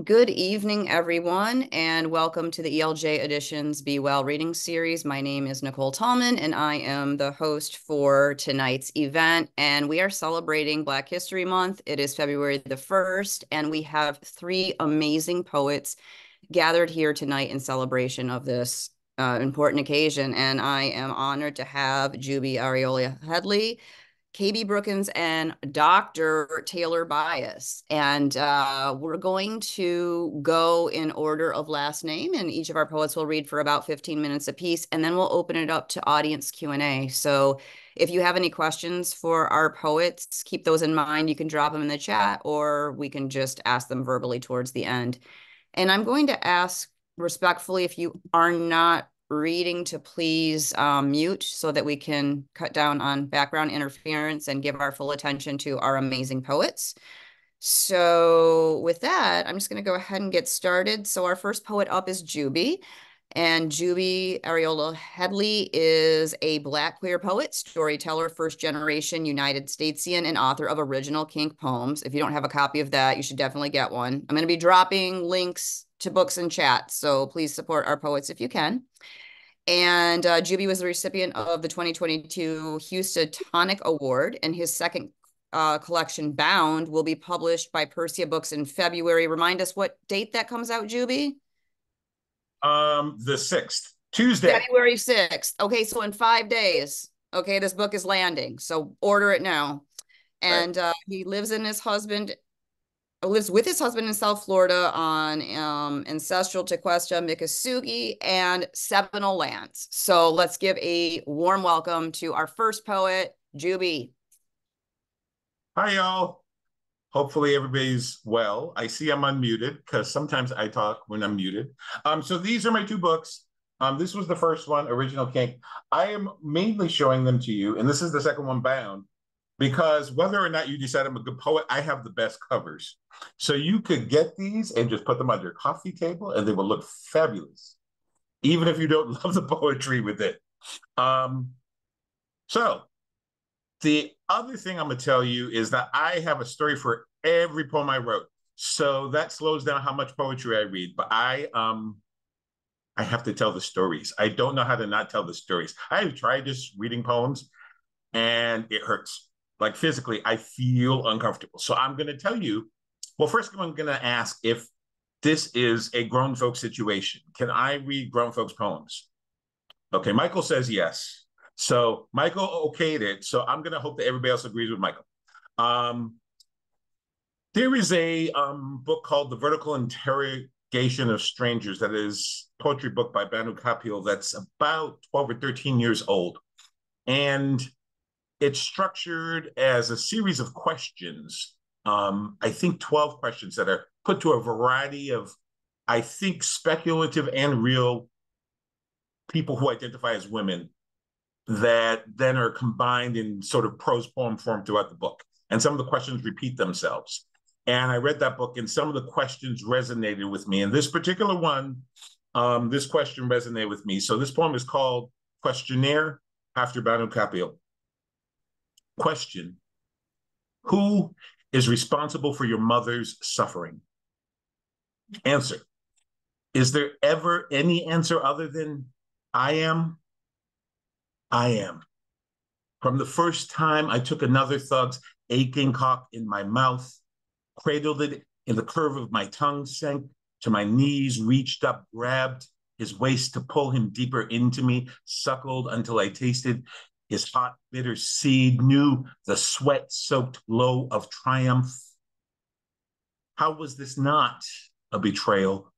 Good evening, everyone, and welcome to the ELJ Editions Be Well reading series. My name is Nicole Tallman, and I am the host for tonight's event. And we are celebrating Black History Month. It is February the 1st, and we have three amazing poets gathered here tonight in celebration of this important occasion. And I am honored to have Jubi Arriola-Headley, KB Brookins, and Dr. Taylor Byas. And we're going to go in order of last name, and each of our poets will read for about 15 minutes apiece, and then we'll open it up to audience Q&A. So if you have any questions for our poets, keep those in mind. You can drop them in the chat, or we can just ask them verbally towards the end. And I'm going to ask respectfully, if you are not reading, to please mute so that we can cut down on background interference and give our full attention to our amazing poets. So with that, I'm just going to go ahead and get started. So our first poet up is Jubi. And Jubi Arriola-Headley is a Black queer poet, storyteller, first-generation United Statesian, and author of original kink poems. If you don't have a copy of that, you should definitely get one. I'm going to be dropping links to books in chat, so please support our poets if you can. And Jubi was the recipient of the 2022 Housatonic Award, and his second collection, Bound, will be published by Persia Books in February. Remind us what date that comes out, Jubi? The 6th, Tuesday. February 6th. Okay, so in 5 days. Okay, this book is landing. So order it now. And he lives with his husband in South Florida on ancestral Tequesta, Miccosukee, and Seminole lands. So let's give a warm welcome to our first poet, Jubi. Hi, y'all. Hopefully everybody's well. I see I'm unmuted because sometimes I talk when I'm muted. So these are my two books. This was the first one, Original Kink. I am mainly showing them to you, and this is the second one, Bound, because whether or not you decide I'm a good poet, I have the best covers. So you could get these and just put them on your coffee table, and they will look fabulous, even if you don't love the poetry with it. So the other thing I'm going to tell you is that I have a story for every poem I wrote. So that slows down how much poetry I read. But I have to tell the stories. I don't know how to not tell the stories. I've tried just reading poems, and it hurts. Like physically, I feel uncomfortable. So I'm going to tell you, well, first I'm going to ask if this is a grown folks situation. Can I read grown folks poems? Okay, Michael says yes. So Michael okayed it. So I'm going to hope that everybody else agrees with Michael. There is a book called The Vertical Interrogation of Strangers that is a poetry book by Banu Kapil that's about 12 or 13 years old. And it's structured as a series of questions. I think 12 questions that are put to a variety of, I think, speculative and real people who identify as women that then are combined in sort of prose poem form throughout the book. And some of the questions repeat themselves. And I read that book, and some of the questions resonated with me. And this particular one, this question resonated with me. So this poem is called Questionnaire after Banu Kapil. Question: who is responsible for your mother's suffering? Answer: is there ever any answer other than I am? I am. From the first time I took another thug's aching cock in my mouth, cradled it in the curve of my tongue, sank to my knees, reached up, grabbed his waist to pull him deeper into me, suckled until I tasted his hot, bitter seed, knew the sweat-soaked glow of triumph. How was this not a betrayal,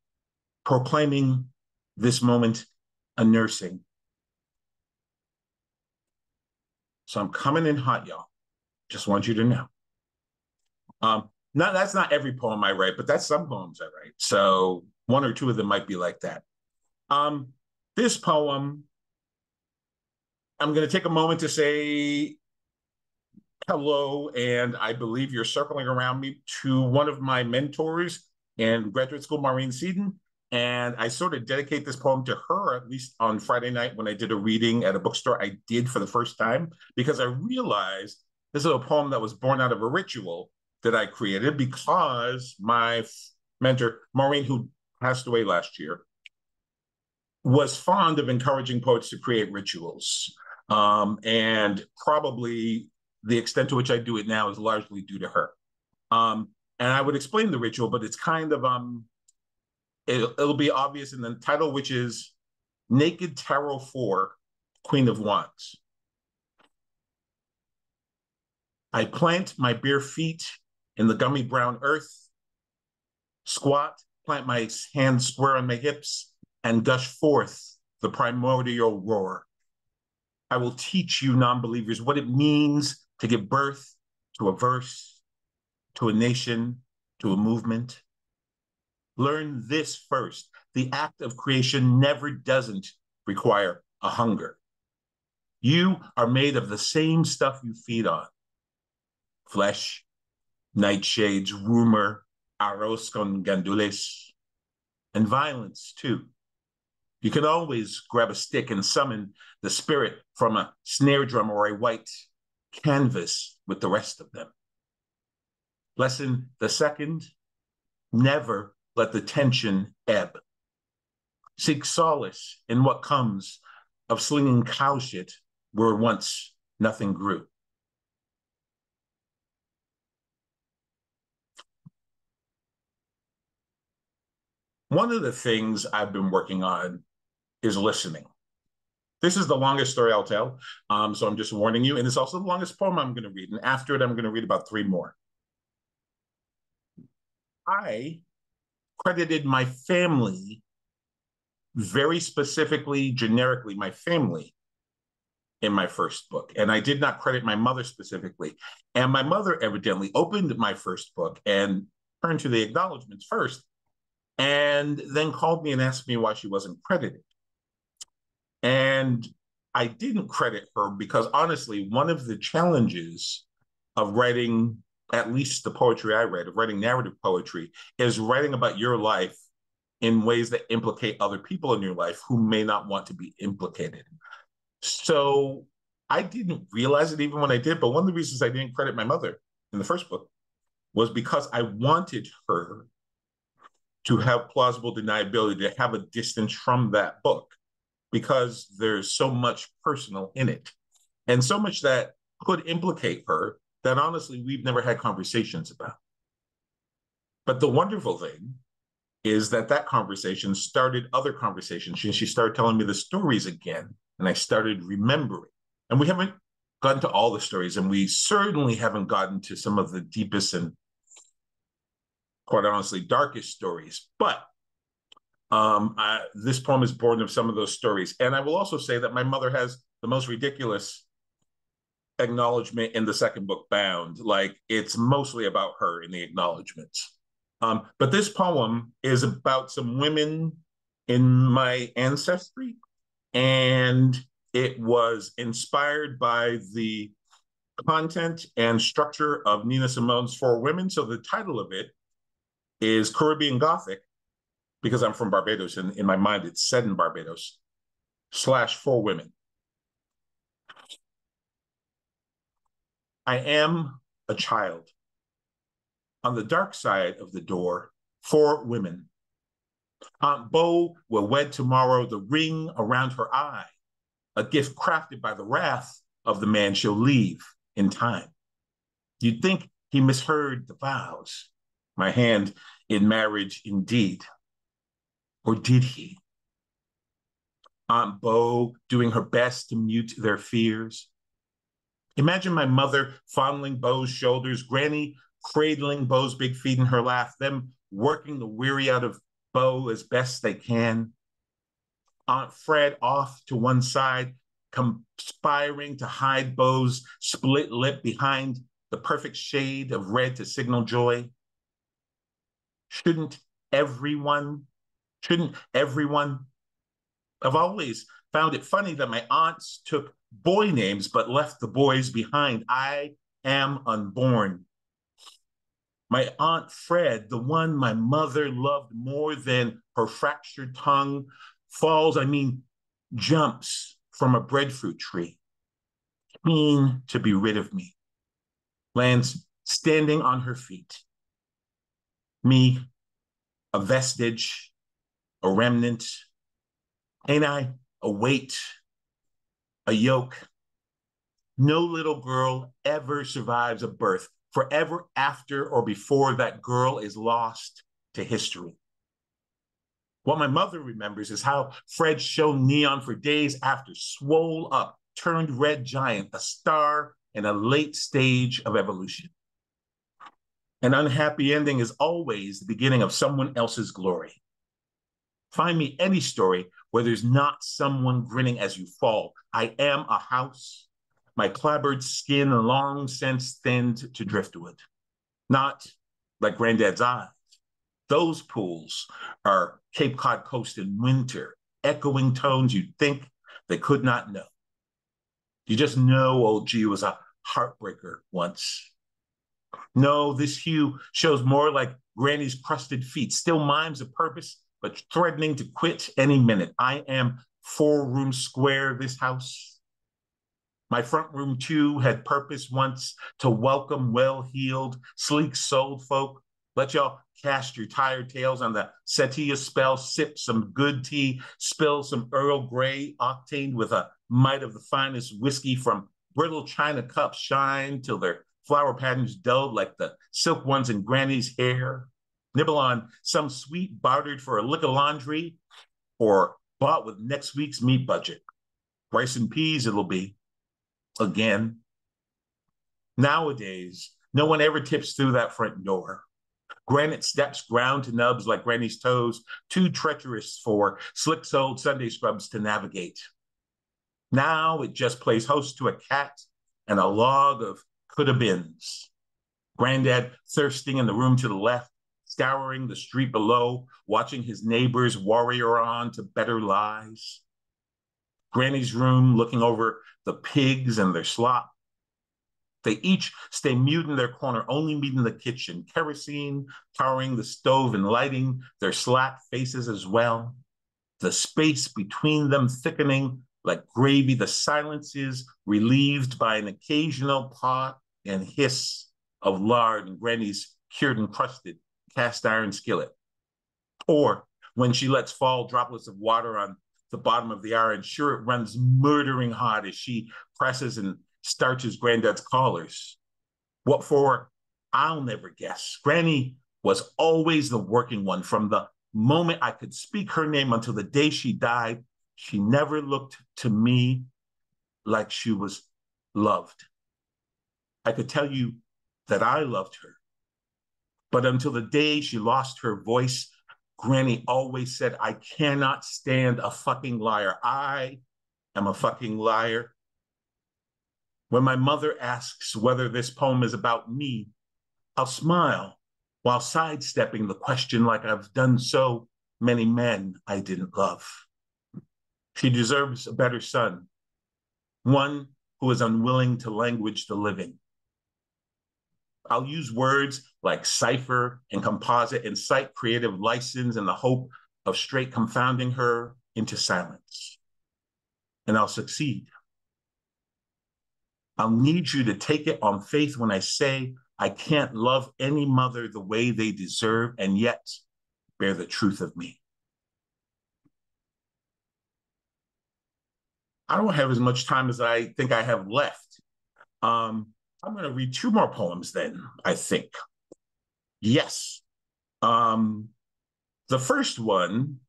proclaiming this moment a nursing? So I'm coming in hot, y'all. Just want you to know. That's not every poem I write, but that's some poems I write. So one or two of them might be like that. This poem, I'm going to take a moment to say hello, and I believe you're circling around me, to one of my mentors in graduate school, Maureen Seaton. And I sort of dedicate this poem to her, at least on Friday night when I did a reading at a bookstore I did for the first time, because I realized this is a poem that was born out of a ritual that I created because my mentor, Maureen, who passed away last year, was fond of encouraging poets to create rituals. And probably the extent to which I do it now is largely due to her. And I would explain the ritual, but it's kind of, it'll be obvious in the title, which is Naked Tarot 4, Queen of Wands. I plant my bare feet in the gummy brown earth, squat, plant my hands square on my hips, and gush forth the primordial roar. I will teach you non-believers what it means to give birth to a verse, to a nation, to a movement. Learn this first. The act of creation never doesn't require a hunger. You are made of the same stuff you feed on. Flesh, nightshades, rumor, arroz con gandules, and violence too. You can always grab a stick and summon the spirit from a snare drum or a white canvas with the rest of them. Lesson the second, never let the tension ebb. Seek solace in what comes of slinging cow shit where once nothing grew. One of the things I've been working on is listening. This is the longest story I'll tell, so I'm just warning you. And it's also the longest poem I'm going to read. And after it, I'm going to read about 3 more. I credited my family, very specifically, generically, my family in my first book. And I did not credit my mother specifically. And my mother evidently opened my first book and turned to the acknowledgments first, and then called me and asked me why she wasn't credited. And I didn't credit her because honestly, one of the challenges of writing, at least the poetry I read, of writing narrative poetry, is writing about your life in ways that implicate other people in your life who may not want to be implicated. So I didn't realize it even when I did, but one of the reasons I didn't credit my mother in the first book was because I wanted her to have plausible deniability, to have a distance from that book, because there's so much personal in it and so much that could implicate her that honestly we've never had conversations about. But the wonderful thing is that that conversation started other conversations. She started telling me the stories again, and I started remembering. And we haven't gotten to all the stories, and we certainly haven't gotten to some of the deepest and, quite honestly, darkest stories. But this poem is born of some of those stories. And I will also say that my mother has the most ridiculous acknowledgement in the second book, Bound. Like, it's mostly about her in the acknowledgements. But this poem is about some women in my ancestry, and it was inspired by the content and structure of Nina Simone's For Women. So the title of it is Caribbean Gothic, because I'm from Barbados, and in my mind it's set in Barbados, / For Women. I am a child. On the dark side of the door, 4 women. Aunt Beau will wed tomorrow, the ring around her eye, a gift crafted by the wrath of the man she'll leave in time. You'd think he misheard the vows, my hand in marriage indeed. Or did he? Aunt Beau doing her best to mute their fears. Imagine my mother fondling Beau's shoulders, Granny cradling Beau's big feet in her lap, them working the weary out of Beau as best they can. Aunt Fred off to one side, conspiring to hide Beau's split lip behind the perfect shade of red to signal joy. Shouldn't everyone? I've always found it funny that my aunts took boy names but left the boys behind. I am unborn. My Aunt Fred, the one my mother loved more than her fractured tongue, jumps from a breadfruit tree, keen to be rid of me, lands standing on her feet. Me, a vestige, a remnant? Ain't I a weight, a yoke? No little girl ever survives a birth. Forever after or before that girl is lost to history. What my mother remembers is how Fred shone neon for days after, swole up, turned red giant, a star in a late stage of evolution. An unhappy ending is always the beginning of someone else's glory. Find me any story where there's not someone grinning as you fall. I am a house, my clabbered skin long since thinned to driftwood. Not like Granddad's eyes. Those pools are Cape Cod coast in winter, echoing tones you'd think they could not know. You just know old G was a heartbreaker once. No, this hue shows more like Granny's crusted feet, still mimes a purpose, but threatening to quit any minute. I am 4 rooms square, this house. My front room, too, had purpose once to welcome well-heeled, sleek-souled folk. Let y'all cast your tired tails on the settee spell, sip some good tea, spill some Earl Grey, octaned with a mite of the finest whiskey from brittle china cups, shine till their flower patterns dulled like the silk ones in Granny's hair. Nibble on some sweet bartered for a lick of laundry or bought with next week's meat budget. Rice and peas it'll be. Again. Nowadays, no one ever tips through that front door. Granite steps ground to nubs like Granny's toes, too treacherous for slick-soled Sunday scrubs to navigate. Now it just plays host to a cat and a log of coulda-beens. Granddad thirsting in the room to the left, scouring the street below, watching his neighbors warrior on to better lies. Granny's room looking over the pigs and their slop. They each stay mute in their corner, only meet in the kitchen, kerosene powering the stove and lighting their slack faces as well. The space between them thickening like gravy, the silences relieved by an occasional pot and hiss of lard in Granny's cured and crusted cast iron skillet. Or when she lets fall droplets of water on the bottom of the iron, sure it runs murdering hot as she presses and starches Granddad's collars. What for? I'll never guess. Granny was always the working one. From the moment I could speak her name until the day she died, she never looked to me like she was loved. I could tell you that I loved her. But until the day she lost her voice, Granny always said, I cannot stand a fucking liar. I am a fucking liar. When my mother asks whether this poem is about me, I'll smile while sidestepping the question like I've done so many men I didn't love. She deserves a better son, one who is unwilling to language the living. I'll use words like cipher and composite and cite creative license in the hope of straight confounding her into silence. And I'll succeed. I'll need you to take it on faith when I say I can't love any mother the way they deserve and yet bear the truth of me. I don't have as much time as I think I have left. I'm going to read 2 more poems then, I think. Yes. The first one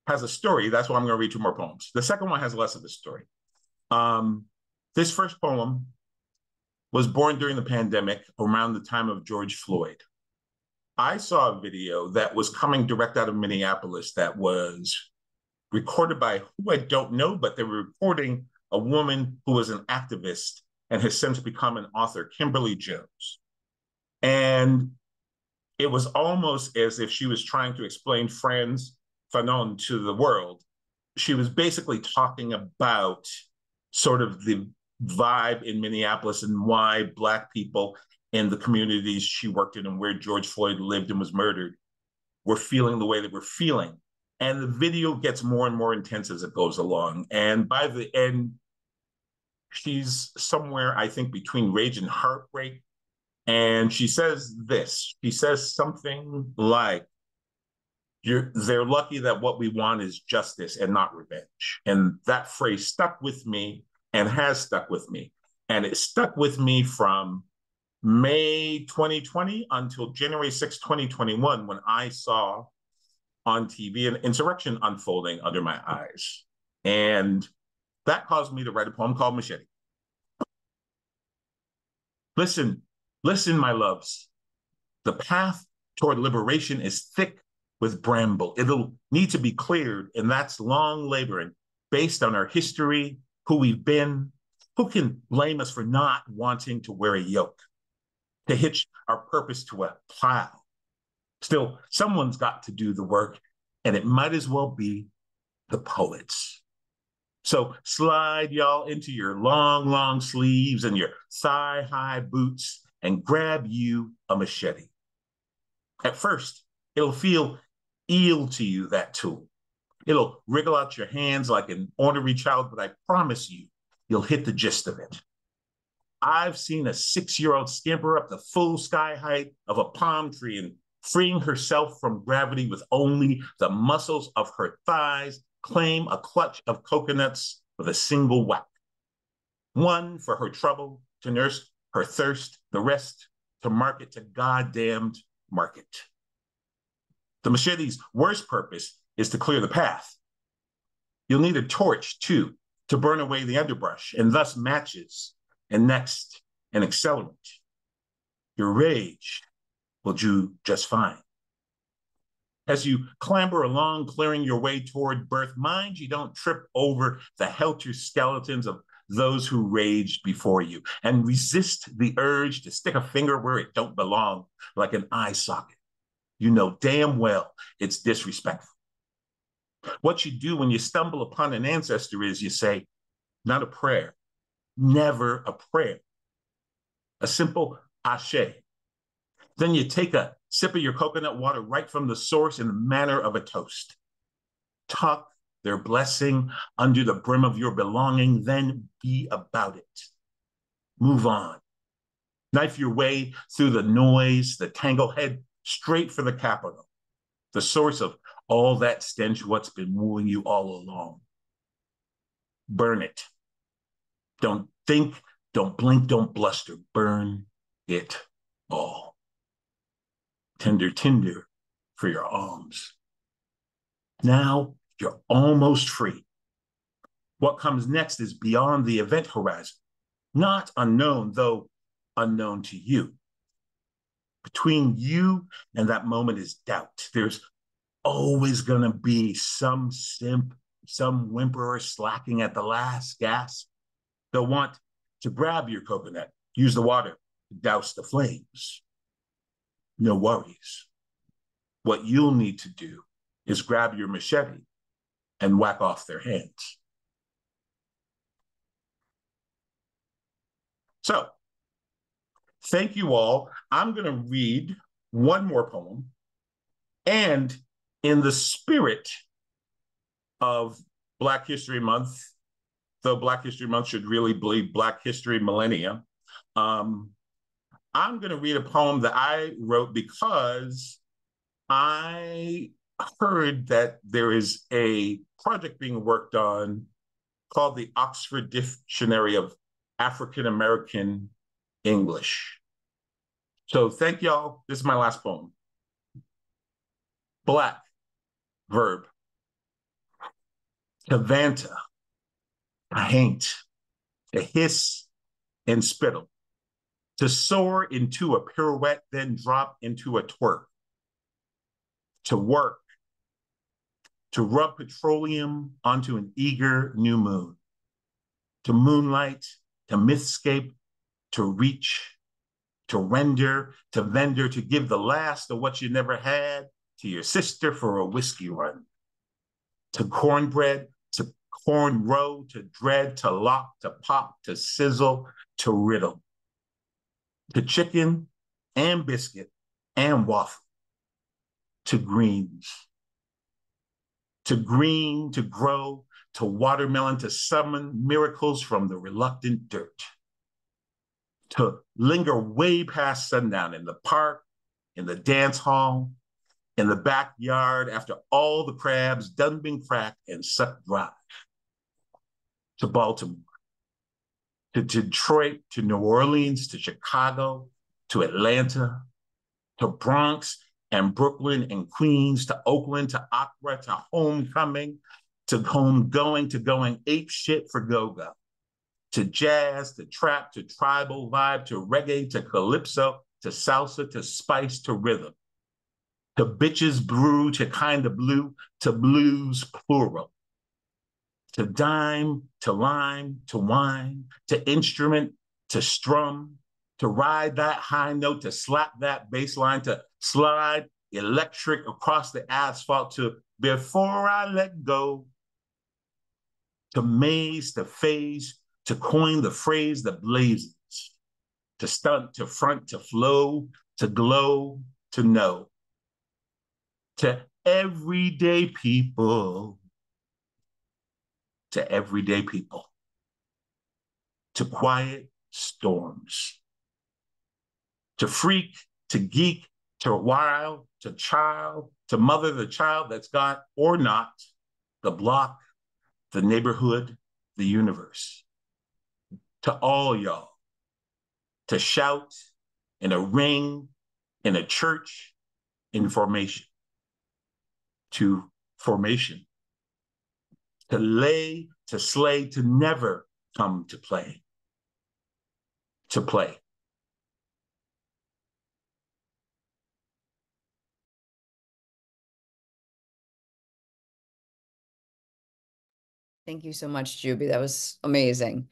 has a story. That's why I'm going to read 2 more poems. The second one has less of a story. This first poem was born during the pandemic around the time of George Floyd. I saw a video that was coming direct out of Minneapolis that was recorded by who I don't know, but they were recording a woman who was an activist and has since become an author, Kimberly Jones. And it was almost as if she was trying to explain Frantz Fanon to the world. She was basically talking about sort of the vibe in Minneapolis and why Black people in the communities she worked in and where George Floyd lived and was murdered were feeling the way they were feeling. And the video gets more and more intense as it goes along. And by the end, she's somewhere, I think, between rage and heartbreak. And she says this. She says something like, they're lucky that what we want is justice and not revenge. And that phrase stuck with me and has stuck with me. And it stuck with me from May 2020 until January 6, 2021, when I saw on TV an insurrection unfolding under my eyes. And that caused me to write a poem called Machete. Listen, listen, my loves. The path toward liberation is thick with bramble. It'll need to be cleared, and that's long laboring based on our history, who we've been. Who can blame us for not wanting to wear a yoke, to hitch our purpose to a plow? Still, someone's got to do the work, and it might as well be the poets. So slide y'all into your long, long sleeves and your thigh-high boots and grab you a machete. At first, it'll feel ill to you, that tool. It'll wriggle out your hands like an ornery child, but I promise you, you'll hit the gist of it. I've seen a 6-year-old scamper up the full sky height of a palm tree and freeing herself from gravity with only the muscles of her thighs, claim a clutch of coconuts with a single whack. One for her trouble, to nurse her thirst, the rest to market to goddamned market. The machete's worst purpose is to clear the path. You'll need a torch, too, to burn away the underbrush, and thus matches, and next, an accelerant. Your rage will do just fine. As you clamber along, clearing your way toward birth, mind you don't trip over the helter skeletons of those who raged before you, and resist the urge to stick a finger where it don't belong, like an eye socket. You know damn well it's disrespectful. What you do when you stumble upon an ancestor is you say, not a prayer, never a prayer, a simple ashe. Then you take a sip of your coconut water right from the source in the manner of a toast. Tuck their blessing under the brim of your belonging, then be about it. Move on. Knife your way through the noise, the tangle, head straight for the capital, the source of all that stench, what's been wooing you all along. Burn it. Don't think, don't blink, don't bluster. Burn it all. Tender tinder for your alms. Now you're almost free. What comes next is beyond the event horizon, not unknown, though unknown to you. Between you and that moment is doubt. There's always going to be some simp, some whimperer slacking at the last gasp. They'll want to grab your coconut, use the water to douse the flames. No worries. What you'll need to do is grab your machete and whack off their hands. So, thank you all. I'm going to read one more poem. And in the spirit of Black History Month, though Black History Month should really be Black History Millennia, I'm going to read a poem that I wrote because I heard that there is a project being worked on called the Oxford Dictionary of African American English. So thank y'all. This is my last poem. Black, verb. To vanta, to haint, to hiss and spittle. To soar into a pirouette, then drop into a twerk. To work, to rub petroleum onto an eager new moon. To moonlight, to mythscape, to reach, to render, to vendor, to give the last of what you never had to your sister for a whiskey run. To cornbread, to cornrow, to dread, to lock, to pop, to sizzle, to riddle. To chicken and biscuit and waffle. To greens. To green, to grow, to watermelon, to summon miracles from the reluctant dirt. To linger way past sundown in the park, in the dance hall, in the backyard after all the crabs done been cracked and sucked dry, to Baltimore, to Detroit, to New Orleans, to Chicago, to Atlanta, to Bronx and Brooklyn and Queens, to Oakland, to opera, to homecoming, to homegoing, to going ape shit for go-go, to jazz, to trap, to tribal vibe, to reggae, to calypso, to salsa, to spice, to rhythm, to bitches brew, to kind of blue, to blues plural, to dime, to lime, to wine, to instrument, to strum, to ride that high note, to slap that bass line, to slide electric across the asphalt, to before I let go, to maze, to phase, to coin the phrase that blazes, to stunt, to front, to flow, to glow, to know, to everyday people, to everyday people, to quiet storms, to freak, to geek, to wild, to child, to mother the child that's got or not, the block, the neighborhood, the universe, to all y'all, to shout in a ring, in a church, in formation, to formation, to lay, to slay, to never come to play, to play. Thank you so much, Juby. That was amazing.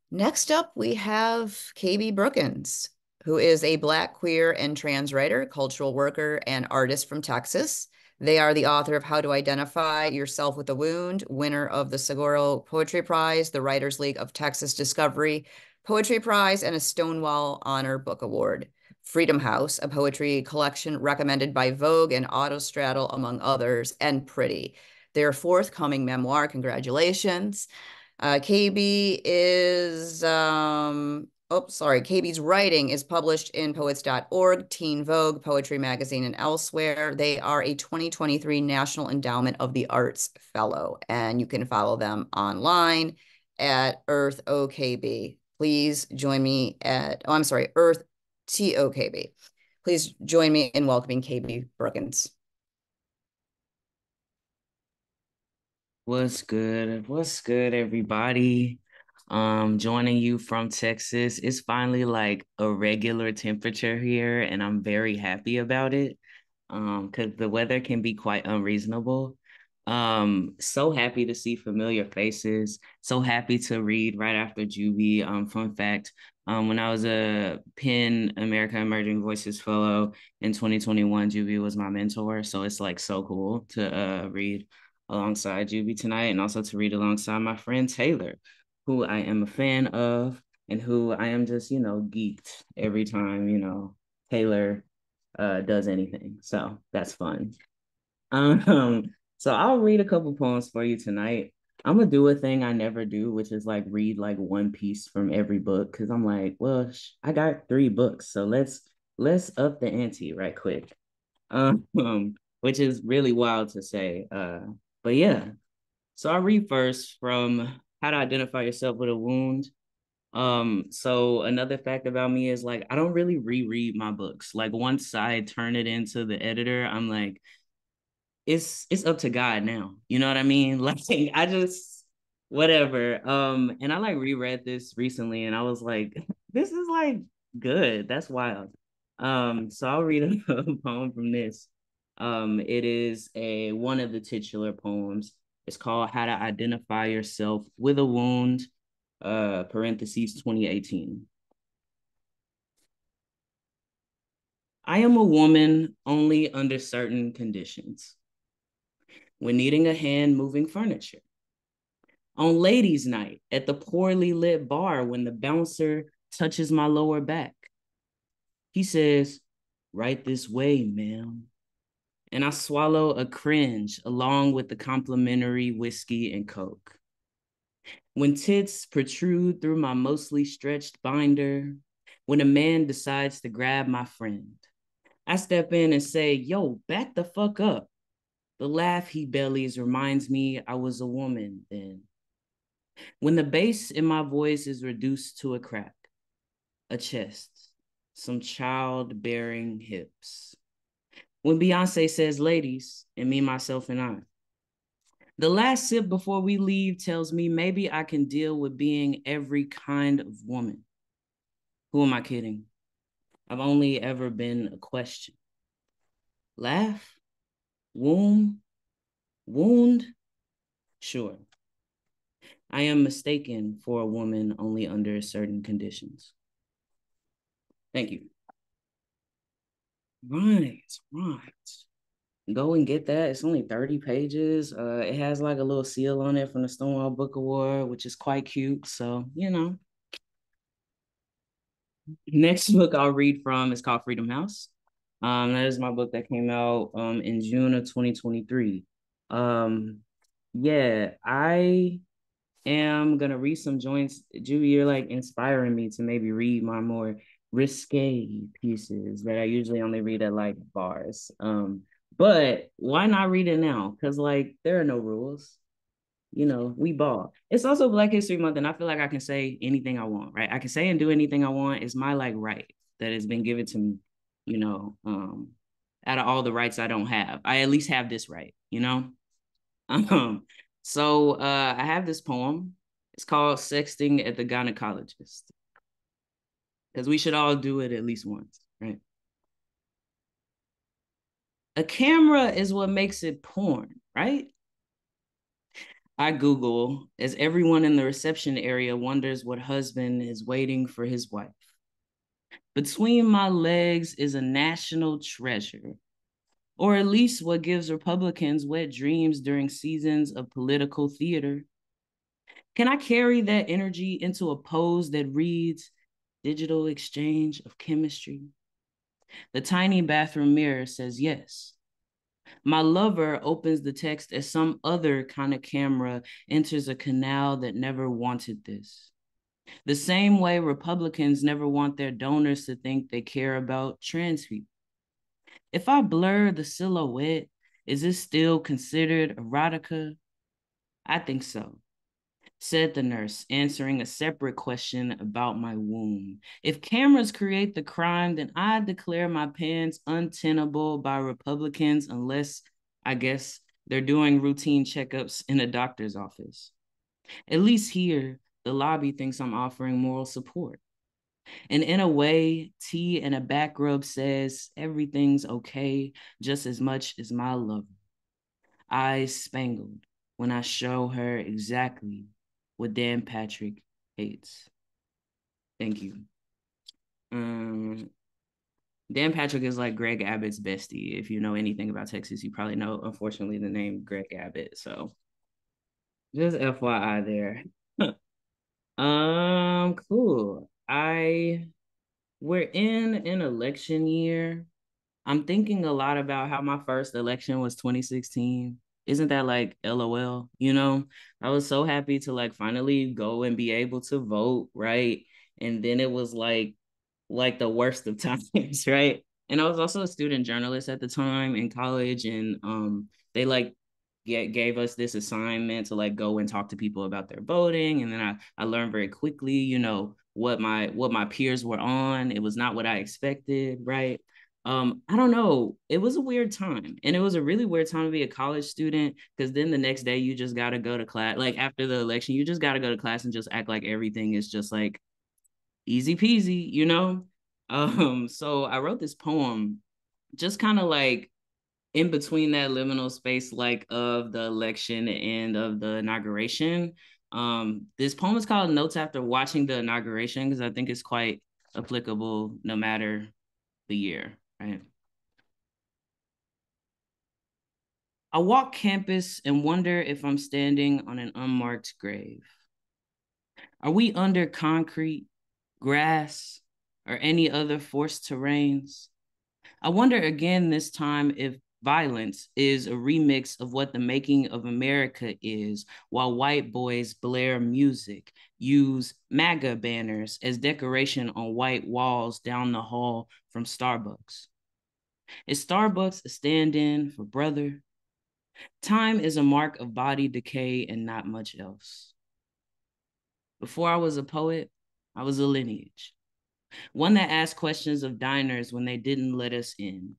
Next up, we have KB Brookins, who is a Black, queer, and trans writer, cultural worker, and artist from Texas. They are the author of How to Identify Yourself with a Wound, winner of the Saguaro Poetry Prize, the Writers League of Texas Discovery Poetry Prize, and a Stonewall Honor Book Award. Freedom House, a poetry collection recommended by Vogue and Autostraddle, among others, and Pretty. Their forthcoming memoir, congratulations. KB is, KB's writing is published in poets.org, Teen Vogue, Poetry Magazine, and elsewhere. They are a 2023 National Endowment of the Arts Fellow, and you can follow them online at Earth OKB. Please join me at, Earth TOKB. Please join me in welcoming KB Brookins. What's good? What's good, everybody? Joining you from Texas. It's finally like a regular temperature here, and I'm very happy about it. Because the weather can be quite unreasonable. So happy to see familiar faces. So happy to read right after Jubi. Fun fact, when I was a PEN America Emerging Voices Fellow in 2021, Jubi was my mentor. So it's like so cool to read alongside Juby tonight, and also to read alongside my friend Taylor, who I am a fan of and who I am just, geeked every time, Taylor does anything. So that's fun. So I'll read a couple poems for you tonight. I'm gonna do a thing I never do, which is like read like one piece from every book, because I'm like, well, I got 3 books, so let's up the ante right quick. Um, which is really wild to say. But yeah, so I'll read first from How to Identify Yourself with a Wound. So another fact about me is like I don't really reread my books. Like once I turn it into the editor, I'm like, it's up to God now. You know what I mean? Like I just whatever. And I like reread this recently and I was like, this is like good. That's wild. So I'll read a poem from this. It is one of the titular poems. It's called How to Identify Yourself with a Wound, parentheses 2018. I am a woman only under certain conditions. When needing a hand moving furniture. On ladies' night at the poorly lit bar when the bouncer touches my lower back. He says, right this way, ma'am. And I swallow a cringe along with the complimentary whiskey and Coke. When tits protrude through my mostly stretched binder, when a man decides to grab my friend, I step in and say, yo, back the fuck up. The laugh he bellies reminds me I was a woman then. When the bass in my voice is reduced to a crack, a chest, some childbearing hips. When Beyonce says ladies, and me, myself, and I. The last sip before we leave tells me maybe I can deal with being every kind of woman. Who am I kidding? I've only ever been a question. Laugh? Womb? Wound? Sure. I am mistaken for a woman only under certain conditions. Thank you. Right. Go and get that. It's only 30 pages. It has like a little seal on it from the Stonewall Book Award, which is quite cute. So, you know. Next book I'll read from is called Freedom House. That is my book that came out in June of 2023. Yeah, I am gonna read some joints. Jubi, you're like inspiring me to maybe read my more risque pieces that I usually only read at like bars. But why not read it now? Because like there are no rules. You know, we ball. It's also Black History Month, and I feel like I can say anything I want, right? I can say and do anything I want. It's my like right that has been given to me, you know, out of all the rights I don't have. I at least have this right, you know? Um, I have this poem. It's called Sexting at the Gynecologist. Because we should all do it at least once, right? A camera is what makes it porn, right? I Google as everyone in the reception area wonders what husband is waiting for his wife. Between my legs is a national treasure, or at least what gives Republicans wet dreams during seasons of political theater. Can I carry that energy into a pose that reads digital exchange of chemistry? The tiny bathroom mirror says yes. My lover opens the text as some other kind of camera enters a canal that never wanted this. The same way Republicans never want their donors to think they care about trans people. If I blur the silhouette, is this still considered erotica? I think so, said the nurse, answering a separate question about my womb. If cameras create the crime, then I declare my pants untenable by Republicans unless, I guess, they're doing routine checkups in a doctor's office. At least here, the lobby thinks I'm offering moral support. And in a way, tea and a back rub says everything's okay just as much as my lover. Eyes spangled when I show her exactly what Dan Patrick hates. Thank you. Dan Patrick is like Greg Abbott's bestie. If you know anything about Texas, you probably know, unfortunately, the name Greg Abbott. So just FYI there. Cool. We're in an election year. I'm thinking a lot about how my first election was 2016. Isn't that like LOL? You know, I was so happy to like finally go and be able to vote, right? And then it was like the worst of times, right? And I was also a student journalist at the time in college, and they like gave us this assignment to like go and talk to people about their voting, and then I learned very quickly, you know, what my peers were on. It was not what I expected, right? I don't know. It was a weird time, and it was a really weird time to be a college student because then the next day you just got to go to class. Like after the election, you just got to go to class and just act like everything is just like easy peasy, you know? So I wrote this poem just kind of like in between that liminal space, like of the election and of the inauguration. This poem is called Notes After Watching the Inauguration because I think it's quite applicable no matter the year, right? I walk campus and wonder if I'm standing on an unmarked grave. Are we under concrete, grass, or any other forced terrains? I wonder again this time if violence is a remix of what the making of America is, while white boys blare music, use MAGA banners as decoration on white walls down the hall from Starbucks. Is Starbucks a stand-in for brother? Time is a mark of body decay and not much else. Before I was a poet, I was a lineage. One that asked questions of diners when they didn't let us in.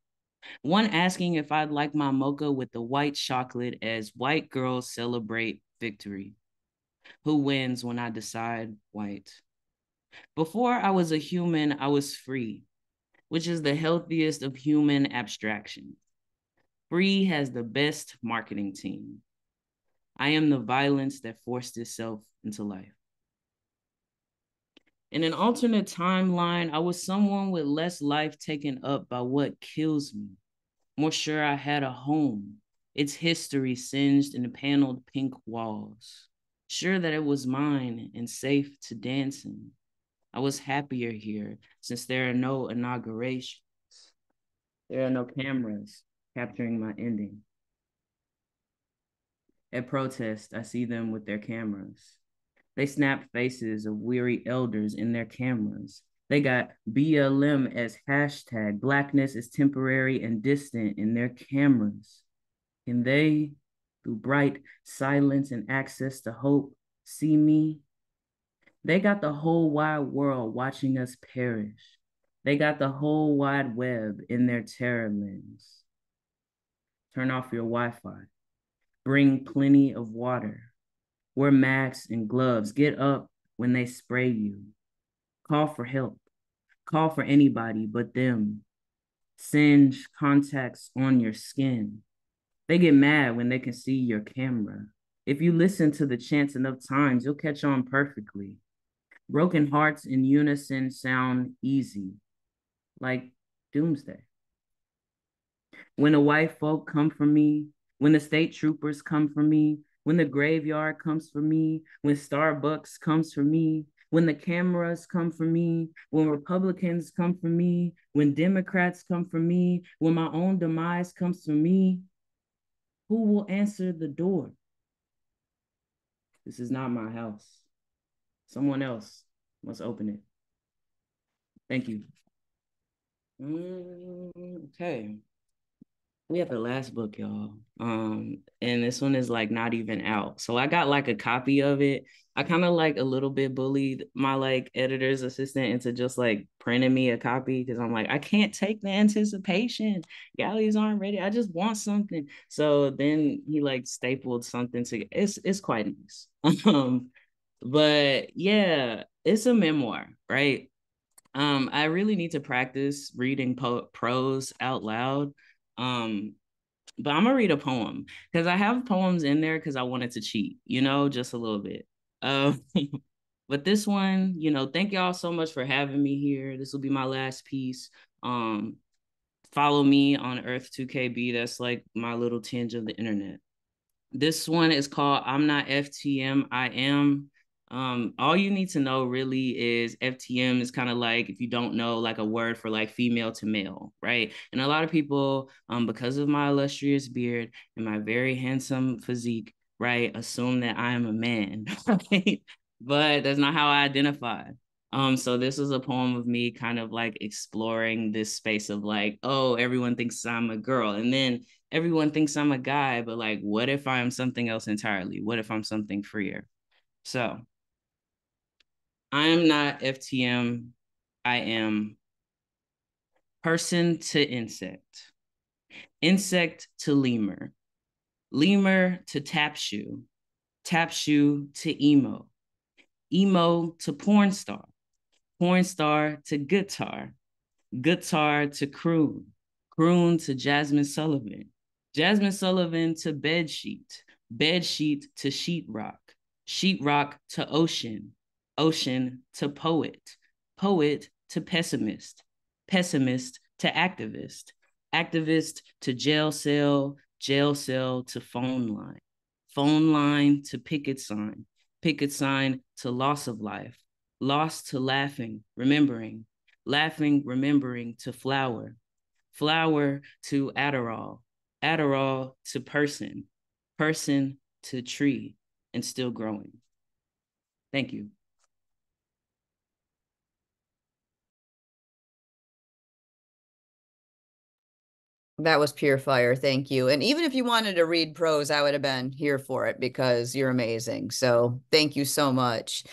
One asking if I'd like my mocha with the white chocolate as white girls celebrate victory. Who wins when I decide white? Before I was a human, I was free, which is the healthiest of human abstractions. Free has the best marketing team. I am the violence that forced itself into life. In an alternate timeline, I was someone with less life taken up by what kills me. More sure I had a home, its history singed in paneled pink walls. Sure that it was mine and safe to dance in. I was happier here since there are no inaugurations. There are no cameras capturing my ending. At protest, I see them with their cameras. They snap faces of weary elders in their cameras. They got BLM as hashtag, blackness is temporary and distant in their cameras. Can they, through bright silence and access to hope, see me? They got the whole wide world watching us perish. They got the whole wide web in their terror lens. Turn off your Wi-Fi. Bring plenty of water. Wear masks and gloves. Get up when they spray you. Call for help. Call for anybody but them. Singe contacts on your skin. They get mad when they can see your camera. If you listen to the chants enough times, you'll catch on perfectly. Broken hearts in unison sound easy, like doomsday. When the white folk come for me, when the state troopers come for me, when the graveyard comes for me, when Starbucks comes for me, when the cameras come for me, when Republicans come for me, when Democrats come for me, when my own demise comes for me, who will answer the door? This is not my house. Someone else must open it. Thank you. Okay. We have the last book, y'all. And this one is like not even out. So I got like a copy of it. I kind of like a little bit bullied my like editor's assistant into just like printing me a copy because I'm like, I can't take the anticipation. Galleys aren't ready. I just want something. So then he like stapled something to it's quite nice. But yeah, it's a memoir, right? I really need to practice reading prose out loud. Um, but I'm gonna read a poem because I have poems in there because I wanted to cheat, just a little bit. Uh, but this one, thank y'all so much for having me here. This will be my last piece. Follow me on Earth2KB. That's like my little tinge of the internet. This one is called I'm Not FTM, I Am. All you need to know really is FTM is kind of like, if you don't know, like a word for like female to male, right? And a lot of people, because of my illustrious beard and my very handsome physique, right, assume that I am a man, right? But that's not how I identify. So this is a poem of me kind of like exploring this space of like, oh, everyone thinks I'm a girl. And then everyone thinks I'm a guy, but like, what if I'm something else entirely? What if I'm something freer? So I am not FTM. I am person to insect, insect to lemur, lemur to tap shoe to emo to porn star to guitar to croon, croon to Jasmine Sullivan to bed sheet to sheetrock to ocean to poet to pessimist to activist to jail cell to phone line to picket sign to loss of life, loss to remembering to flower to Adderall to person to tree, and still growing. Thank you. That was pure fire. Thank you. And even if you wanted to read prose, I would have been here for it because you're amazing. So thank you so much.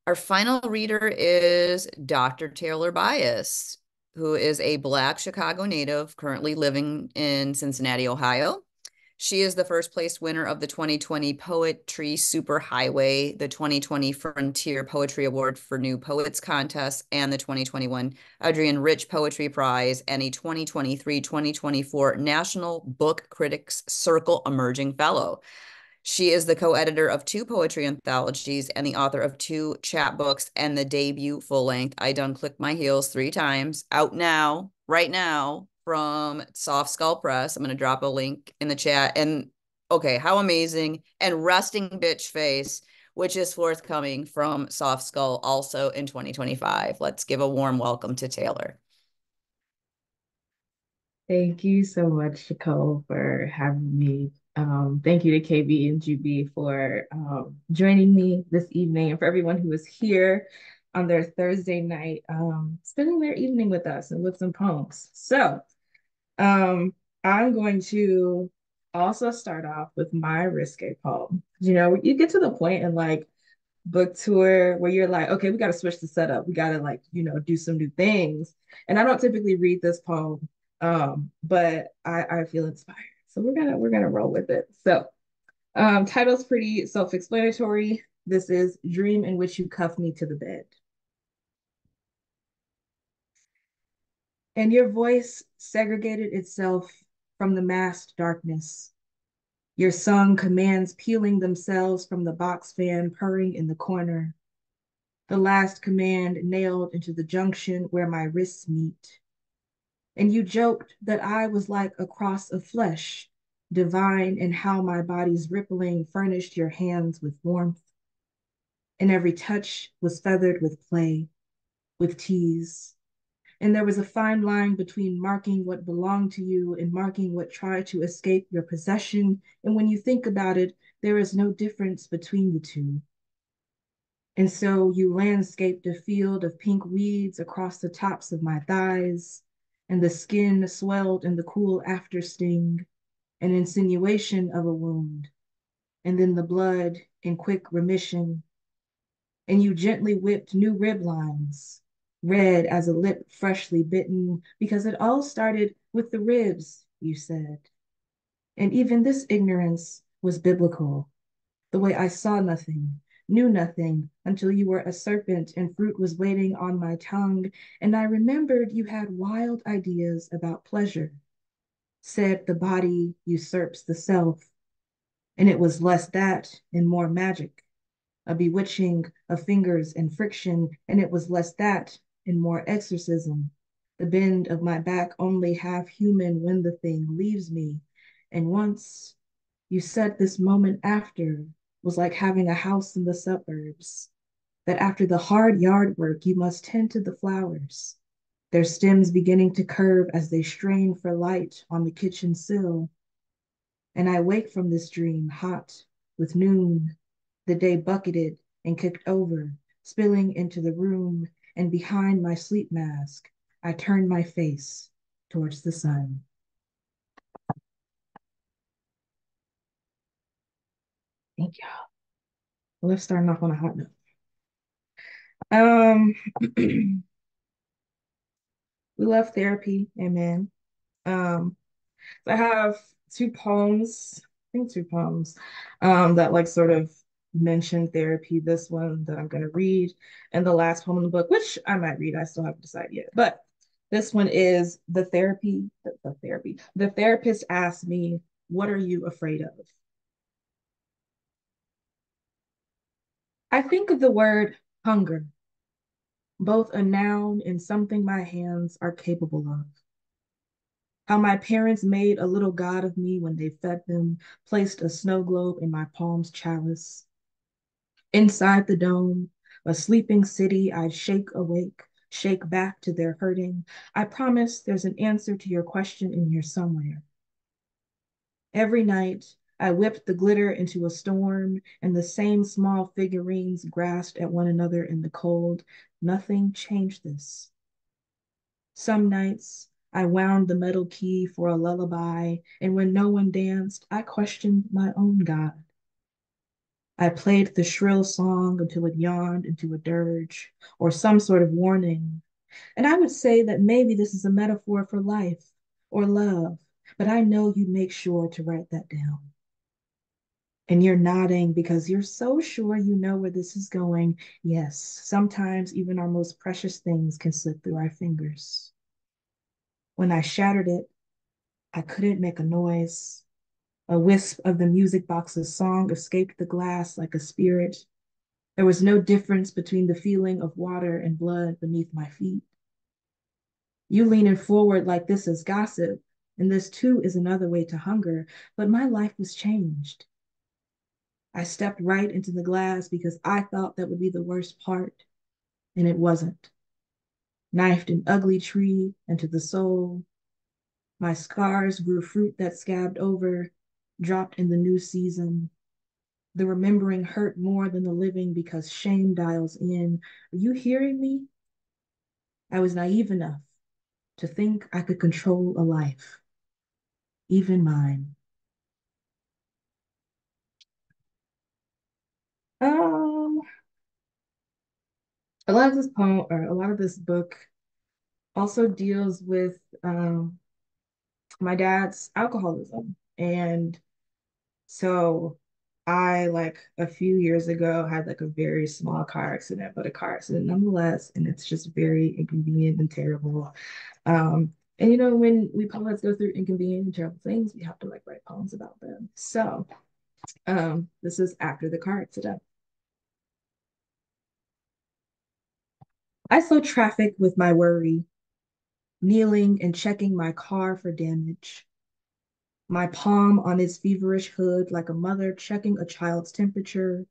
Our final reader is Dr. Taylor Byas, who is a Black Chicago native currently living in Cincinnati, Ohio. She is the first place winner of the 2020 Poetry Superhighway, the 2020 Frontier Poetry Award for New Poets Contest, and the 2021 Adrian Rich Poetry Prize, and a 2023-2024 National Book Critics Circle Emerging Fellow. She is the co-editor of 2 poetry anthologies and the author of 2 chapbooks and the debut full-length I Done Clicked My Heels 3 Times, out now, right now, from Soft Skull Press. I'm going to drop a link in the chat. And okay, how amazing. And Resting Bitch Face, which is forthcoming from Soft Skull also in 2025. Let's give a warm welcome to Taylor. Thank you so much, Nicole, for having me. Thank you to KB and Jubi for joining me this evening, and for everyone who is here on their Thursday night, spending their evening with us and with some poems. So I'm going to also start off with my risque poem. You know, you get to the point in like book tour where you're like, okay, we got to switch the setup. We got to like, do some new things. And I don't typically read this poem, but I feel inspired. So we're gonna roll with it. So title's pretty self-explanatory. This is Dream in Which You Cuff Me to the Bed. And your voice segregated itself from the masked darkness. Your sung commands peeling themselves from the box fan purring in the corner. The last command nailed into the junction where my wrists meet. And you joked that I was like a cross of flesh, divine in how my body's rippling furnished your hands with warmth. And every touch was feathered with play, with tease. And there was a fine line between marking what belonged to you and marking what tried to escape your possession. And when you think about it, there is no difference between the two. And so you landscaped a field of pink weeds across the tops of my thighs, and the skin swelled in the cool after sting, an insinuation of a wound, and then the blood in quick remission. And you gently whipped new rib lines, red as a lip freshly bitten, because it all started with the ribs, you said. And even this ignorance was biblical, the way I saw nothing, knew nothing, until you were a serpent and fruit was waiting on my tongue, and I remembered you had wild ideas about pleasure, said the body usurps the self, and it was less that and more magic, a bewitching of fingers and friction, and it was less that and more exorcism, the bend of my back only half human when the thing leaves me, and once you said this moment after was like having a house in the suburbs, that after the hard yard work, you must tend to the flowers, their stems beginning to curve as they strain for light on the kitchen sill. And I wake from this dream hot with noon, the day bucketed and kicked over, spilling into the room, and behind my sleep mask, I turn my face towards the sun. Thank you. Well, let's start off on a hot note. We love therapy, amen. So I have 2 poems, I think 2 poems, that like sort of mention therapy. This one that I'm gonna read, and the last poem in the book, which I might read, I still haven't decided yet. But this one is the therapist asked me, "What are you afraid of?" I think of the word hunger, both a noun and something my hands are capable of. How my parents made a little god of me when they fed them, placed a snow globe in my palm's chalice. Inside the dome, a sleeping city, I'd shake awake, shake back to their hurting. I promise there's an answer to your question in here somewhere. Every night, I whipped the glitter into a storm, and the same small figurines grasped at one another in the cold. Nothing changed this. Some nights, I wound the metal key for a lullaby, and when no one danced, I questioned my own God. I played the shrill song until it yawned into a dirge or some sort of warning. And I would say that maybe this is a metaphor for life or love, but I know you'd make sure to write that down. And you're nodding because you're so sure you know where this is going. Yes, sometimes even our most precious things can slip through our fingers. When I shattered it, I couldn't make a noise. A wisp of the music box's song escaped the glass like a spirit. There was no difference between the feeling of water and blood beneath my feet. You leaning forward like this is gossip, and this too is another way to hunger, but my life was changed. I stepped right into the glass because I thought that would be the worst part, and it wasn't. Knifed an ugly tree into the soul. My scars grew fruit that scabbed over, dropped in the new season. The remembering hurt more than the living because shame dials in. Are you hearing me? I was naive enough to think I could control a life, even mine. Um, a lot of this poem or a lot of this book also deals with my dad's alcoholism. And so I like a few years ago had like a very small car accident, but a car accident nonetheless, and it's just very inconvenient and terrible. And you know, when we poets go through inconvenient and terrible things, we have to like write poems about them. So this is after the car accident. I slow traffic with my worry, kneeling and checking my car for damage. My palm on its feverish hood like a mother checking a child's temperature,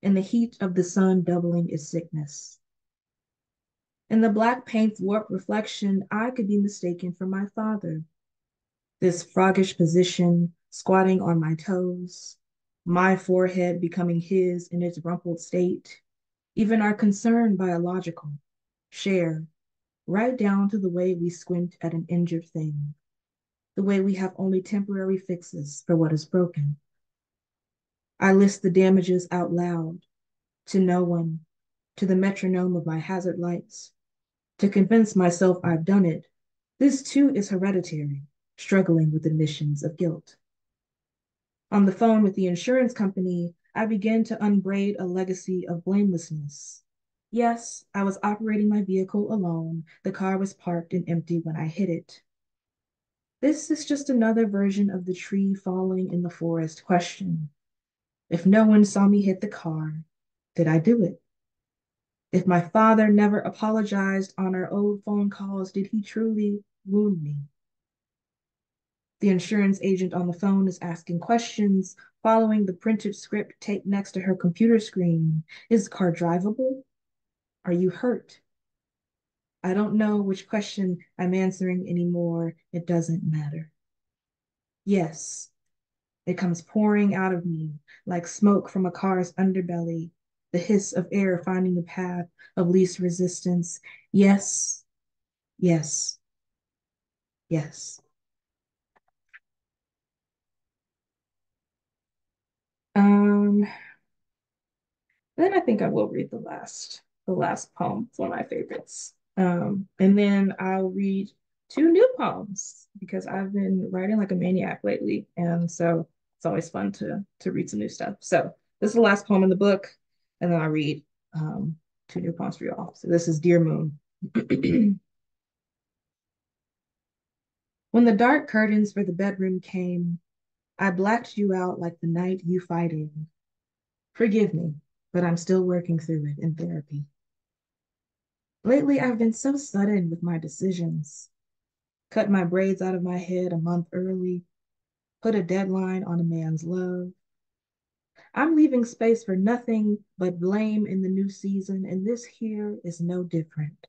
and the heat of the sun doubling its sickness. In the black paint's warped reflection, I could be mistaken for my father. This froggish position, squatting on my toes, my forehead becoming his in its rumpled state, even our concern biological, shared, right down to the way we squint at an injured thing, the way we have only temporary fixes for what is broken. I list the damages out loud, to no one, to the metronome of my hazard lights, to convince myself I've done it. This too is hereditary, struggling with admissions of guilt. On the phone with the insurance company, I began to unbraid a legacy of blamelessness. Yes, I was operating my vehicle alone. The car was parked and empty when I hit it. This is just another version of the tree falling in the forest question. If no one saw me hit the car, did I do it? If my father never apologized on our old phone calls, did he truly wound me? The insurance agent on the phone is asking questions, following the printed script taped next to her computer screen. Is the car drivable? Are you hurt? I don't know which question I'm answering anymore. It doesn't matter. Yes, it comes pouring out of me like smoke from a car's underbelly, the hiss of air finding the path of least resistance. Yes, yes, yes. Um, then I think I will read the last poem. It's one of my favorites. And then I'll read two new poems because I've been writing like a maniac lately, and so it's always fun to read some new stuff. So this is the last poem in the book, and then I'll read two new poems for y'all. So this is Dear Moon. When the dark curtains for the bedroom came, I blacked you out like the night you fight in. Forgive me, but I'm still working through it in therapy. Lately, I've been so sudden with my decisions. Cut my braids out of my head a month early, put a deadline on a man's love. I'm leaving space for nothing but blame in the new season, and this here is no different.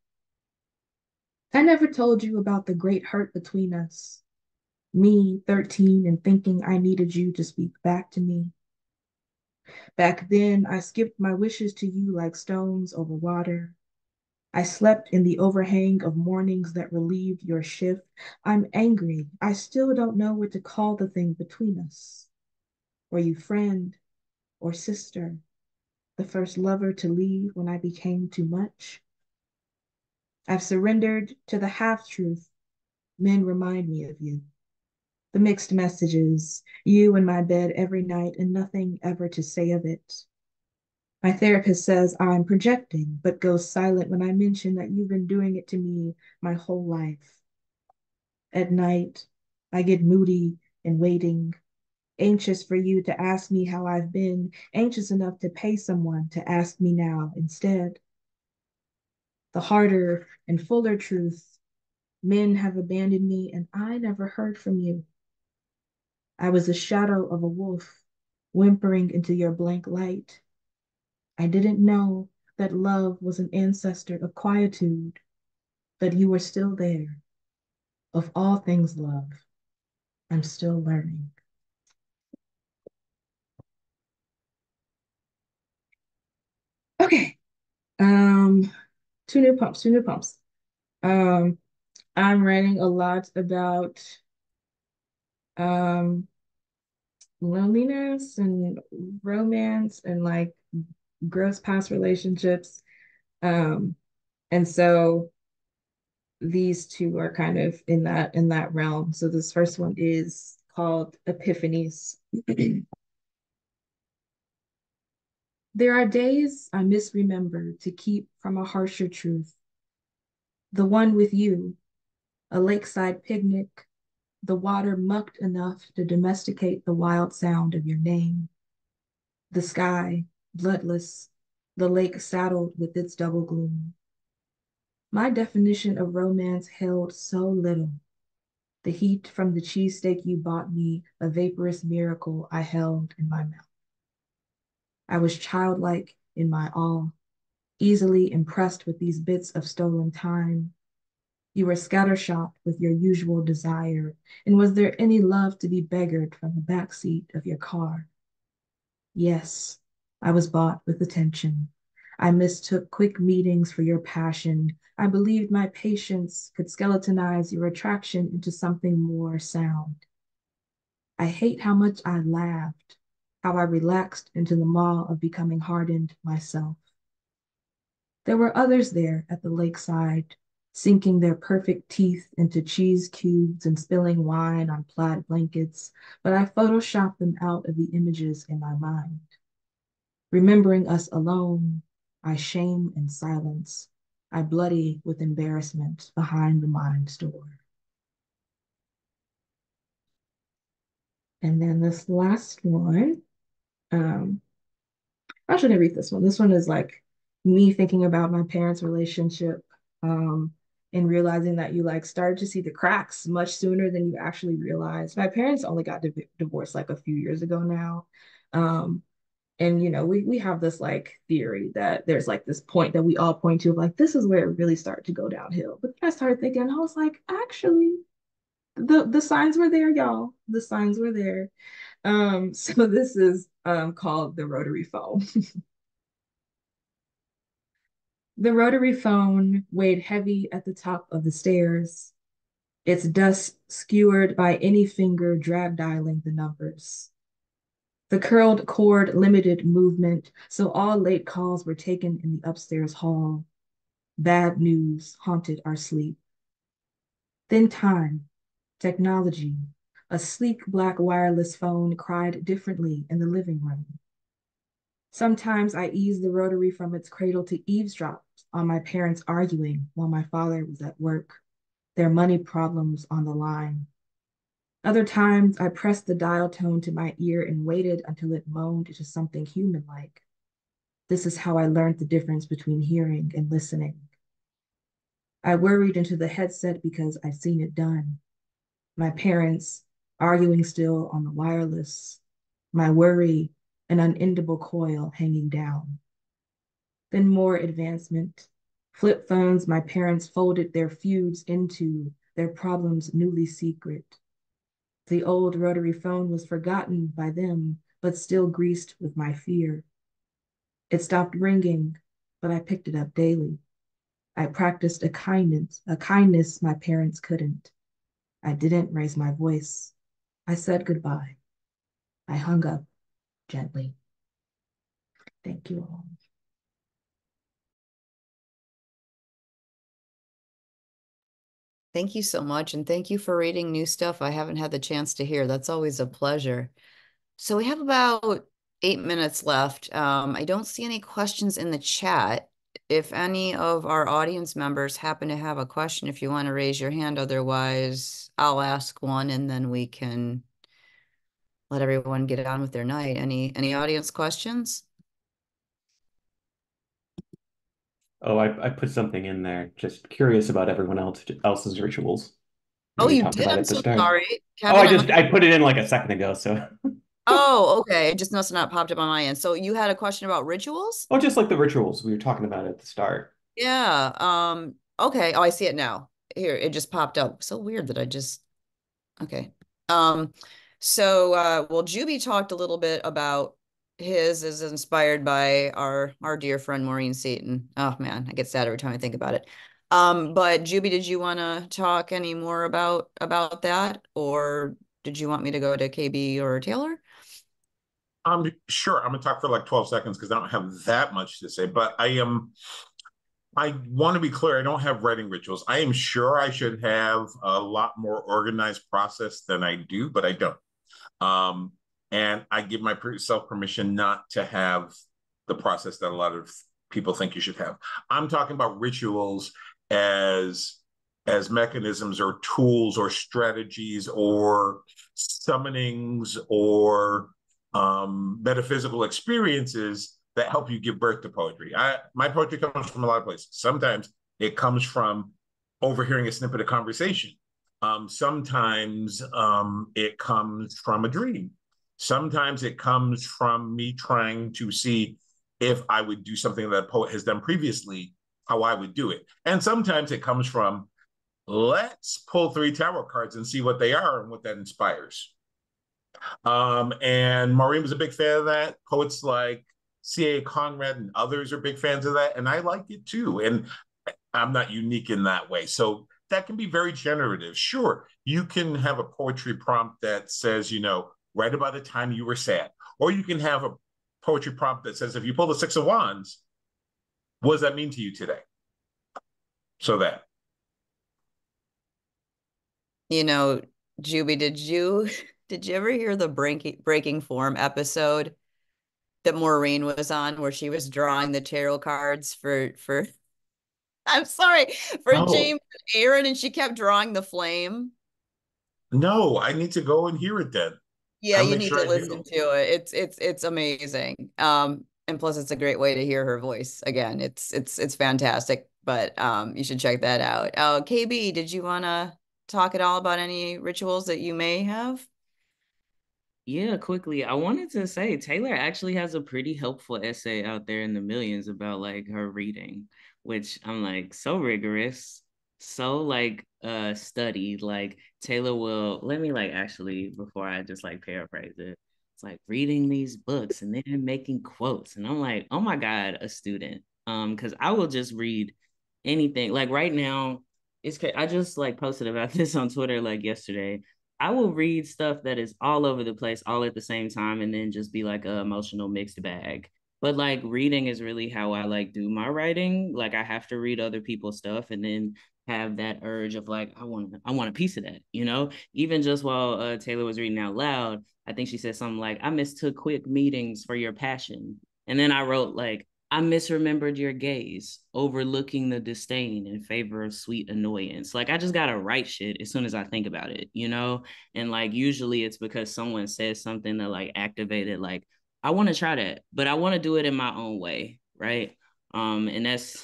I never told you about the great hurt between us. Me, 13, and thinking I needed you to speak back to me. Back then, I skipped my wishes to you like stones over water. I slept in the overhang of mornings that relieved your shift. I'm angry. I still don't know what to call the thing between us. Were you friend or sister? The first lover to leave when I became too much? I've surrendered to the half-truth. Men remind me of you. The mixed messages, you in my bed every night and nothing ever to say of it. My therapist says I'm projecting, but goes silent when I mention that you've been doing it to me my whole life. At night, I get moody and waiting, anxious for you to ask me how I've been, anxious enough to pay someone to ask me now instead. The harder and fuller truth, men have abandoned me and I never heard from you. I was the shadow of a wolf, whimpering into your blank light. I didn't know that love was an ancestor of quietude, that you were still there. Of all things love, I'm still learning. Okay. Um, two new pumps. Um, I'm writing a lot about um loneliness and romance and like gross past relationships. Um, and so these two are kind of in that realm. So this first one is called Epiphanies. There are days I misremember to keep from a harsher truth. The one with you, a lakeside picnic, the water mucked enough to domesticate the wild sound of your name. The sky, bloodless, the lake saddled with its double gloom. My definition of romance held so little. The heat from the cheesesteak you bought me, a vaporous miracle I held in my mouth. I was childlike in my awe, easily impressed with these bits of stolen time. You were scattershot with your usual desire, and was there any love to be beggared from the back seat of your car? Yes, I was bought with attention. I mistook quick meetings for your passion. I believed my patience could skeletonize your attraction into something more sound. I hate how much I laughed, how I relaxed into the maw of becoming hardened myself. There were others there at the lakeside, sinking their perfect teeth into cheese cubes and spilling wine on plaid blankets, but I photoshopped them out of the images in my mind. Remembering us alone, I shame in silence. I bloody with embarrassment behind the mind's door. And then this last one, um, I shouldn't read this one. This one is like me thinking about my parents' relationship, um, and realizing that you like started to see the cracks much sooner than you actually realized. My parents only got divorced like a few years ago now. Um, and you know, we have this like theory that there's like this point that we all point to of like this is where it really started to go downhill. But then I started thinking, I was like, actually, the signs were there, y'all. The signs were there. So this is called the rotary phone. The rotary phone weighed heavy at the top of the stairs, its dust skewered by any finger drag dialing the numbers. The curled cord limited movement, so all late calls were taken in the upstairs hall. Bad news haunted our sleep. Then time, technology, a sleek black wireless phone cried differently in the living room. Sometimes I eased the rotary from its cradle to eavesdrop on my parents arguing while my father was at work, their money problems on the line. Other times I pressed the dial tone to my ear and waited until it moaned into something human-like. This is how I learned the difference between hearing and listening. I worried into the headset because I'd seen it done. My parents arguing still on the wireless. My worry, an unendable coil hanging down. Then more advancement. Flip phones my parents folded their feuds into, their problems newly secret. The old rotary phone was forgotten by them, but still greased with my fear. It stopped ringing, but I picked it up daily. I practiced a kindness my parents couldn't. I didn't raise my voice. I said goodbye. I hung up gently. Thank you all. Thank you so much. And thank you for reading new stuff I haven't had the chance to hear. That's always a pleasure. So we have about 8 minutes left. I don't see any questions in the chat. If any of our audience members happen to have a question, if you want to raise your hand, otherwise I'll ask one and then we can let everyone get on with their night. Any audience questions? Oh, I put something in there. Just curious about everyone else's rituals. Oh, We you talked did? about I'm it at the so start. sorry. Oh, Kevin, I put it in like a second ago. So, oh, okay. It just must have not popped up on my end. So you had a question about rituals? oh, just like the rituals we were talking about at the start. Yeah. Okay. Oh, I see it now. Here, it just popped up. So weird that I just okay. Um, well, Juby talked a little bit about his is inspired by our dear friend Maureen Seaton. Oh man, I get sad every time I think about it. But Juby, did you want to talk any more about that, or did you want me to go to KB or Taylor? Sure. I'm gonna talk for like 12 seconds because I don't have that much to say, but I want to be clear, I don't have writing rituals. I am sure I should have a lot more organized process than I do, but I don't. Um, and I give myself permission not to have the process that a lot of people think you should have. I'm talking about rituals as mechanisms or tools or strategies or summonings or metaphysical experiences that help you give birth to poetry. My poetry comes from a lot of places. Sometimes it comes from overhearing a snippet of conversation. Sometimes it comes from a dream. Sometimes it comes from me trying to see if I would do something that a poet has done previously, how I would do it. And sometimes it comes from, let's pull 3 tarot cards and see what they are and what that inspires. And Maureen was a big fan of that. Poets like C.A. Conrad and others are big fans of that. And I like it too. And I'm not unique in that way. So that can be very generative. Sure, you can have a poetry prompt that says, write about the time you were sad. Or you can have a poetry prompt that says, if you pull the 6 of Wands, what does that mean to you today? So that. Juby, did you ever hear the breaking form episode that Maureen was on where she was drawing the tarot cards for I'm sorry, for No, James and Aaron, and she kept drawing the flame? no, I need to go and hear it then. Yeah, I'll you make need sure to I listen do. to it. It's amazing. And plus it's a great way to hear her voice again. It's fantastic, but you should check that out. KB, did you want to talk at all about any rituals that you may have? Yeah, quickly. I wanted to say Taylor actually has a pretty helpful essay out there in the millions about like her reading, which I'm like so rigorous, so like studied. Like Taylor will let me like actually before I just like paraphrase it. It's like reading these books and then making quotes. And I'm like, oh my God, a student. Because I will just read anything. Like right now, I just like posted about this on Twitter like yesterday. I will read stuff that is all over the place all at the same time and then just be like a emotional mixed bag. But like reading is really how I like do my writing. Like I have to read other people's stuff and then have that urge of like I want a piece of that, you know? Even just while Taylor was reading out loud, I think she said something like I mistook quick meetings for your passion. And then I wrote like I misremembered your gaze, overlooking the disdain in favor of sweet annoyance. Like I just gotta write shit as soon as I think about it, you know? And like usually it's because someone says something that like activated, like, I want to try that, but I want to do it in my own way, right? And that's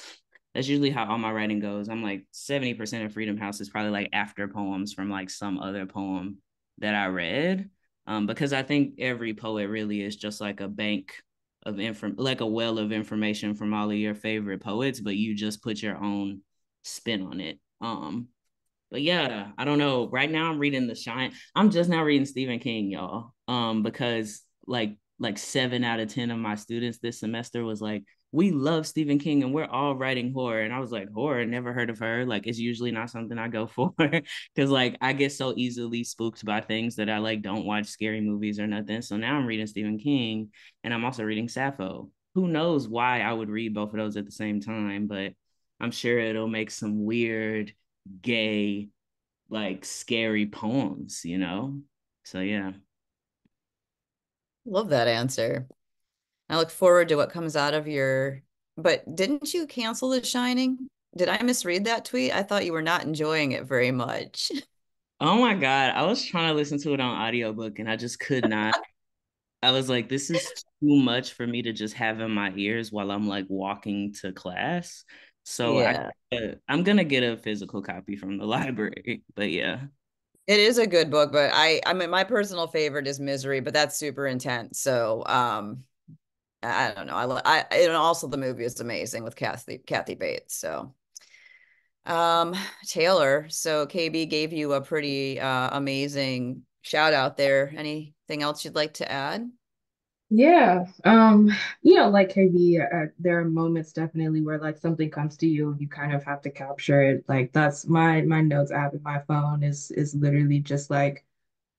usually how all my writing goes. I'm like 70% of Freedom House is probably like after poems from like some other poem that I read. Because I think every poet really is just like a bank of like a well of information from all of your favorite poets, but you just put your own spin on it. But yeah, I don't know. Right now I'm reading The Shine. I'm just now reading Stephen King, y'all. Because like 7 out of 10 of my students this semester was like, we love Stephen King and we're all writing horror. And I was like, horror, never heard of her. Like, it's usually not something I go for because like I get so easily spooked by things that I like don't watch scary movies or nothing. So now I'm reading Stephen King and I'm also reading Sappho. Who knows why I would read both of those at the same time, but I'm sure it'll make some weird, gay, like scary poems, you know? So yeah. Love that answer. I look forward to what comes out of your, but didn't you cancel The Shining? Did I misread that tweet? I thought you were not enjoying it very much. Oh my God. I was trying to listen to it on audiobook and I just could not. I was like, this is too much for me to just have in my ears while I'm like walking to class. So Yeah. I'm gonna get a physical copy from the library. But yeah. It is a good book, but I mean my personal favorite is Misery, but that's super intense. So I don't know. I and also the movie is amazing with Kathy Bates. So um Taylor, so KB gave you a pretty amazing shout out there. Anything else you'd like to add? Yeah. Like KB, there are moments definitely where like something comes to you, you kind of have to capture it. Like that's my notes app in my phone is literally just like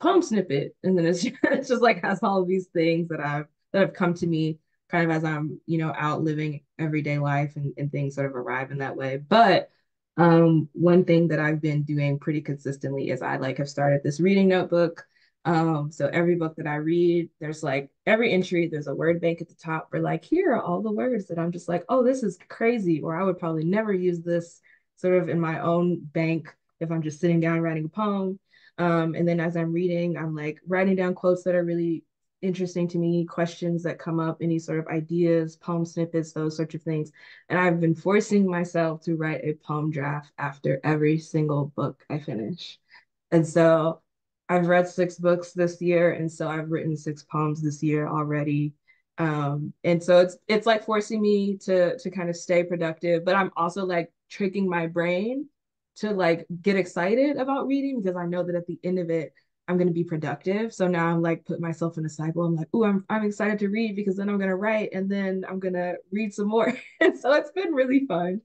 poem snippet, and then it's just like has all of these things that have come to me kind of as I'm out living everyday life, and things sort of arrive in that way. But one thing that I've been doing pretty consistently is I like have started this reading notebook. So every book that I read, there's like every entry, there's a word bank at the top where like here are all the words that I'm just like, oh, this is crazy, or I would probably never use this sort of in my own bank if I'm just sitting down writing a poem. And then as I'm reading, I'm like writing down quotes that are really interesting to me, questions that come up, any sort of ideas, poem snippets, those sorts of things. And I've been forcing myself to write a poem draft after every single book I finish. And so I've read 6 books this year, and so I've written 6 poems this year already. And so it's like forcing me to kind of stay productive, but I'm also like tricking my brain to like get excited about reading because I know that at the end of it, I'm going to be productive. So now I'm like put myself in a cycle. I'm like, oh, I'm excited to read because then I'm going to write and then I'm going to read some more. And so it's been really fun.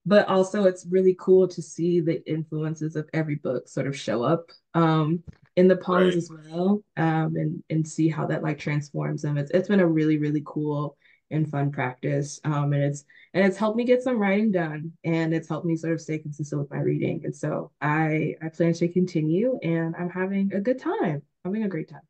But also it's really cool to see the influences of every book sort of show up in the poems Right. as well, and see how that like transforms them. It's been a really, really cool and fun practice. And it's helped me get some writing done, and it's helped me sort of stay consistent with my reading. And so I plan to continue, and I'm having a good time, having a great time.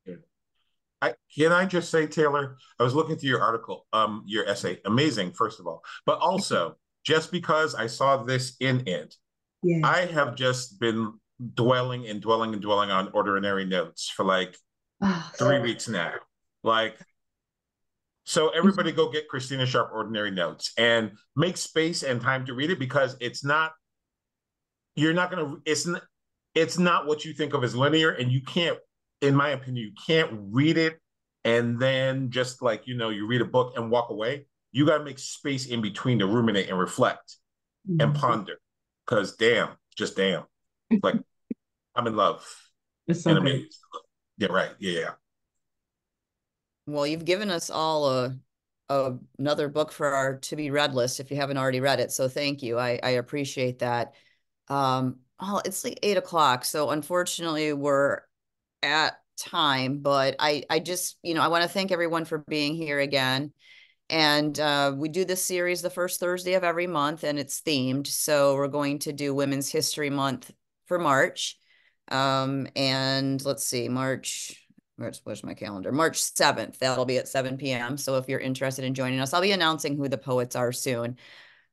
Yeah. Can I just say, Taylor, I was looking through your article, your essay, amazing, first of all, but also just because I saw this in it, Yeah. I have just been dwelling and dwelling and dwelling on ordinary notes for like Oh, 3 weeks now. Like, so everybody go get Christina Sharp Ordinary Notes and make space and time to read it because you're not gonna, it's not what you think of as linear, and you can't, in my opinion, you can't read it and then just like, you read a book and walk away. You got to make space in between to ruminate and reflect and ponder. Because damn, just damn. Like, I'm in love it's so and good. amazed. Yeah, right. Yeah. Well, you've given us all another book for our to be read list if you haven't already read it. So thank you. I appreciate that. Well, it's like 8 o'clock, so unfortunately we're at time, but I just, I want to thank everyone for being here again. And we do this series the first Thursday of every month, and it's themed. So we're going to do Women's History Month for March. And let's see, where's my calendar? March 7th. That'll be at 7 p.m. So if you're interested in joining us, I'll be announcing who the poets are soon.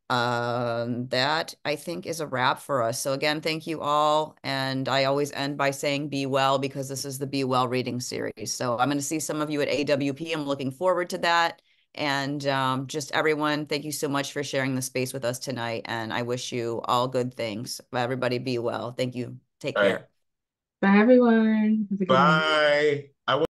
That I think is a wrap for us. So again, thank you all. And I always end by saying be well because this is the Be Well reading series. So I'm going to see some of you at AWP. I'm looking forward to that. And just everyone, thank you so much for sharing the space with us tonight. And I wish you all good things. Everybody be well. Thank you. Take All right. care. Bye, everyone. Have a good night. Bye. I